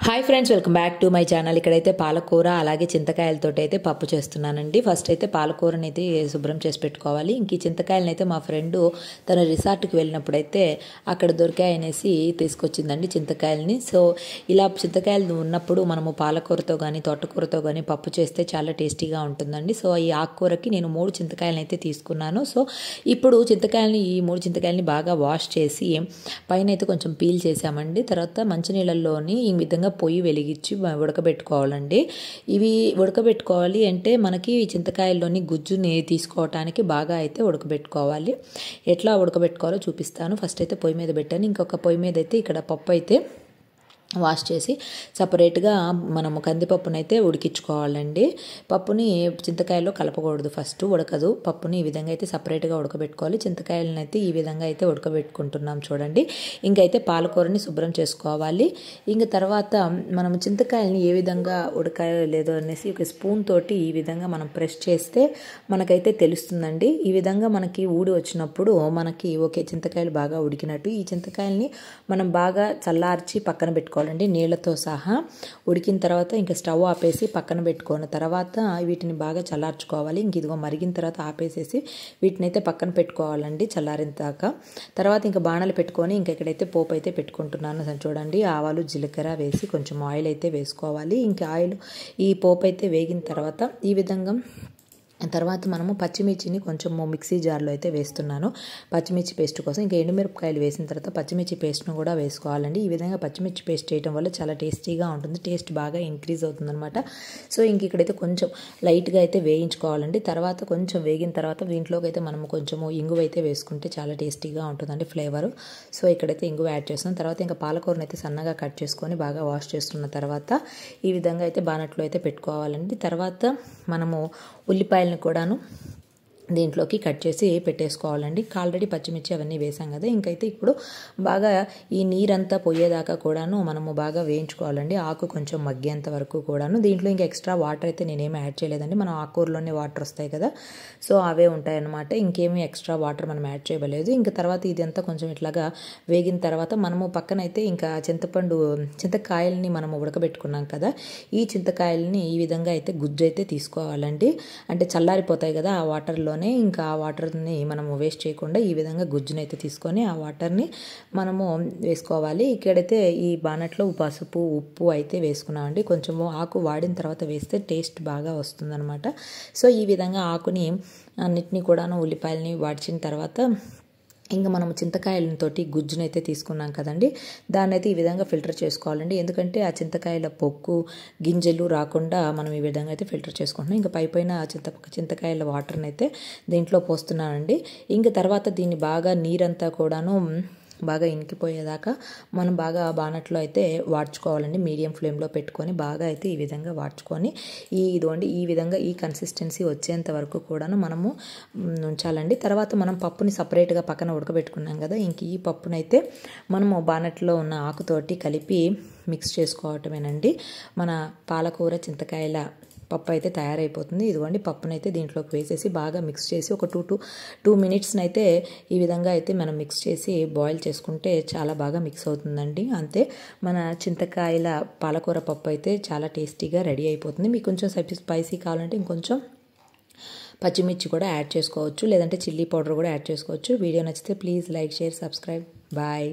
Hi friends, welcome back to my channel. ఇక్కడైతే పాలకూర అలాగే చింతకాయలతోటి అయితే పప్పు చేస్తున్నానండి. ఫస్ట్ అయితే పాలకూరని అయితే శుభ్రం చేసి పెట్టుకోవాలి. ఇంక ఈ చింతకాయలని అయితే మా ఫ్రెండ్ తన రిసార్ట్కి వెళ్ళినప్పుడైతే అక్కడ దొరికాయనేసి తీసుకొచ్చిందండి చింతకాయలని. సో ఇలా చింతకాయలు ఉన్నప్పుడు మనము పాలకూరతో కానీ తోటకూరతో కానీ పప్పు చేస్తే చాలా టేస్టీగా ఉంటుందండి. సో ఈ ఆకుకూరకి నేను 3 చింతకాయలని అయితే తీసుకున్నాను. సో ఇప్పుడు ఈ 3 చింతకాయలని బాగా వాష్ చేసి పైన అయితే కొంచెం పీల్ చేసామండి. తర్వాత మంచినీళ్ళల్లోని ఈ విధంగా పొయ్యి వెలిగించి ఉడకబెట్టుకోవాలండి. ఇవి ఉడకబెట్టుకోవాలి అంటే మనకి చింతకాయల్లోని గుజ్జుని తీసుకోవటానికి బాగా అయితే ఉడకబెట్టుకోవాలి. ఎట్లా ఉడకబెట్టుకోవాలో చూపిస్తాను. ఫస్ట్ అయితే పొయ్యి మీద పెట్టాను. ఇంకొక పొయ్యి మీద అయితే ఇక్కడ పప్పు అయితే వాష్ చేసి సపరేట్గా మనము కందిపప్పునైతే ఉడికించుకోవాలండి. పప్పుని చింతకాయలో కలపకూడదు, ఫస్ట్ ఉడకదు. పప్పుని ఈ విధంగా అయితే సపరేట్గా ఉడకబెట్టుకోవాలి. చింతకాయలను అయితే ఈ విధంగా అయితే ఉడకబెట్టుకుంటున్నాం చూడండి. ఇంకైతే పాలకూరని శుభ్రం చేసుకోవాలి. ఇంక తర్వాత మనం చింతకాయలని ఏ విధంగా ఉడకాయో లేదో అనేసి ఒక స్పూన్ తోటి ఈ విధంగా మనం ప్రెస్ చేస్తే మనకైతే తెలుస్తుందండి. ఈ విధంగా మనకి ఊడి వచ్చినప్పుడు మనకి ఓకే చింతకాయలు బాగా ఉడికినట్టు. ఈ చింతకాయలని మనం బాగా చల్లార్చి పక్కన పెట్టుకోవాలి నీళ్ళతో సహా. ఉడికిన తర్వాత ఇంకా స్టవ్ ఆపేసి పక్కన పెట్టుకున్న తర్వాత వీటిని బాగా చల్లార్చుకోవాలి. ఇంక ఇదిగో మరిగిన తర్వాత ఆపేసేసి వీటిని అయితే పక్కన పెట్టుకోవాలండి చల్లారిన దాకా. తర్వాత ఇంకా బాణలు పెట్టుకొని ఇంకా ఇక్కడైతే పోపు అయితే పెట్టుకుంటున్నాను చూడండి. ఆవాలు జీలకర్ర వేసి కొంచెం ఆయిల్ అయితే వేసుకోవాలి. ఇంకా ఆయిల్ ఈ పోపు అయితే వేగిన తర్వాత ఈ విధంగా తర్వాత మనము పచ్చిమిర్చిని కొంచెం మిక్సీ జార్లో అయితే వేస్తున్నాను పచ్చిమిర్చి పేస్ట్ కోసం. ఇంకా ఎండుమిరపకాయలు వేసిన తర్వాత పచ్చిమిర్చి పేస్ట్ను కూడా వేసుకోవాలండి. ఈ విధంగా పచ్చిమిర్చి పేస్ట్ చేయడం వల్ల చాలా టేస్టీగా ఉంటుంది, టేస్ట్ బాగా ఇంక్రీజ్ అవుతుంది అనమాట. సో ఇంక ఇక్కడైతే కొంచెం లైట్గా అయితే వేయించుకోవాలండి. తర్వాత కొంచెం వేగిన తర్వాత దీంట్లోకి అయితే మనము కొంచెము ఇంగువ అయితే వేసుకుంటే చాలా టేస్టీగా ఉంటుందండి ఫ్లేవరు. సో ఇక్కడైతే ఇంగువ యాడ్ చేస్తాం. తర్వాత ఇంకా పాలకూరను అయితే సన్నగా కట్ చేసుకొని బాగా వాష్ చేసుకున్న తర్వాత ఈ విధంగా అయితే బాణట్లో అయితే పెట్టుకోవాలండి. తర్వాత మనము ఉల్లిపాయలను కూడాను దీంట్లోకి కట్ చేసి పెట్టేసుకోవాలండి. ఆల్రెడీ పచ్చిమిర్చి అవన్నీ వేసాం కదా. ఇంకైతే ఇప్పుడు బాగా ఈ నీరంతా పోయేదాకా కూడాను మనము బాగా వేయించుకోవాలండి. ఆకు కొంచెం మగ్గేంత వరకు కూడాను. దీంట్లో ఇంకా ఎక్స్ట్రా వాటర్ అయితే నేనేమి యాడ్ చేయలేదండి. మనం ఆకుకూరలోనే వాటర్ వస్తాయి కదా, సో అవే ఉంటాయన్నమాట. ఇంకేమీ ఎక్స్ట్రా వాటర్ మనం యాడ్ చేయలేదు. ఇంకా తర్వాత ఇదంతా కొంచెం ఇట్లాగా వేగిన తర్వాత మనము పక్కనైతే ఇంకా చింతకాయలని మనము ఉడకబెట్టుకున్నాం కదా, ఈ చింతకాయలని ఈ విధంగా అయితే గుజ్జు అయితే తీసుకోవాలండి. అంటే చల్లారిపోతాయి కదా ఆ వాటర్లో, ఇంకా ఆ వాటర్ని మనము వేస్ట్ చేయకుండా ఈ విధంగా గుజ్జుని అయితే తీసుకొని ఆ వాటర్ని మనము వేసుకోవాలి. ఇక్కడైతే ఈ బాణట్లో పసుపు ఉప్పు అయితే వేసుకున్నామండి. కొంచెము ఆకు వాడిన తర్వాత వేస్తే టేస్ట్ బాగా వస్తుందన్నమాట. సో ఈ విధంగా ఆకుని అన్నిటినీ కూడాను ఉల్లిపాయలని వాడిచిన తర్వాత ఇంకా మనం చింతకాయలతోటి గుజ్జును అయితే తీసుకున్నాం కదండి, దాన్ని అయితే ఈ విధంగా ఫిల్టర్ చేసుకోవాలండి. ఎందుకంటే ఆ చింతకాయల పొక్కు గింజలు రాకుండా మనం ఈ విధంగా అయితే ఫిల్టర్ చేసుకుంటున్నాం. ఇంకా పైన చింతకాయల వాటర్ని అయితే దీంట్లో పోస్తున్నానండి. ఇంకా తర్వాత దీన్ని బాగా నీరంతా కూడాను బాగా ఇంకిపోయేదాకా మనం బాగా బాణట్లో అయితే వాడ్చుకోవాలండి. మీడియం ఫ్లేమ్లో పెట్టుకొని బాగా అయితే ఈ విధంగా వాడ్చుకొని ఈ విధంగా ఈ కన్సిస్టెన్సీ వచ్చేంత వరకు కూడాను మనము ఉంచాలండి. తర్వాత మనం పప్పుని సపరేట్గా పక్కన ఉడకబెట్టుకున్నాం కదా, ఇంక ఈ పప్పునైతే మనము బాణట్లో ఉన్న ఆకుతోటి కలిపి మిక్స్ చేసుకోవటమేనండి. మన పాలకూర చింతకాయల పప్పు అయితే తయారైపోతుంది. ఇదిగోండి పప్పునైతే దీంట్లోకి వేసేసి బాగా మిక్స్ చేసి ఒక 2 మినిట్స్ని అయితే ఈ విధంగా అయితే మనం మిక్స్ చేసి బాయిల్ చేసుకుంటే చాలా బాగా మిక్స్ అవుతుందండి. అంతే, మన చింతకాయల పాలకూర పప్పు అయితే చాలా టేస్టీగా రెడీ అయిపోతుంది. మీకు కొంచెం స్పైసీ కావాలంటే ఇంకొంచెం పచ్చిమిర్చి కూడా యాడ్ చేసుకోవచ్చు, లేదంటే చిల్లీ పౌడర్ కూడా యాడ్ చేసుకోవచ్చు. వీడియో నచ్చితే please like, share, subscribe. Bye.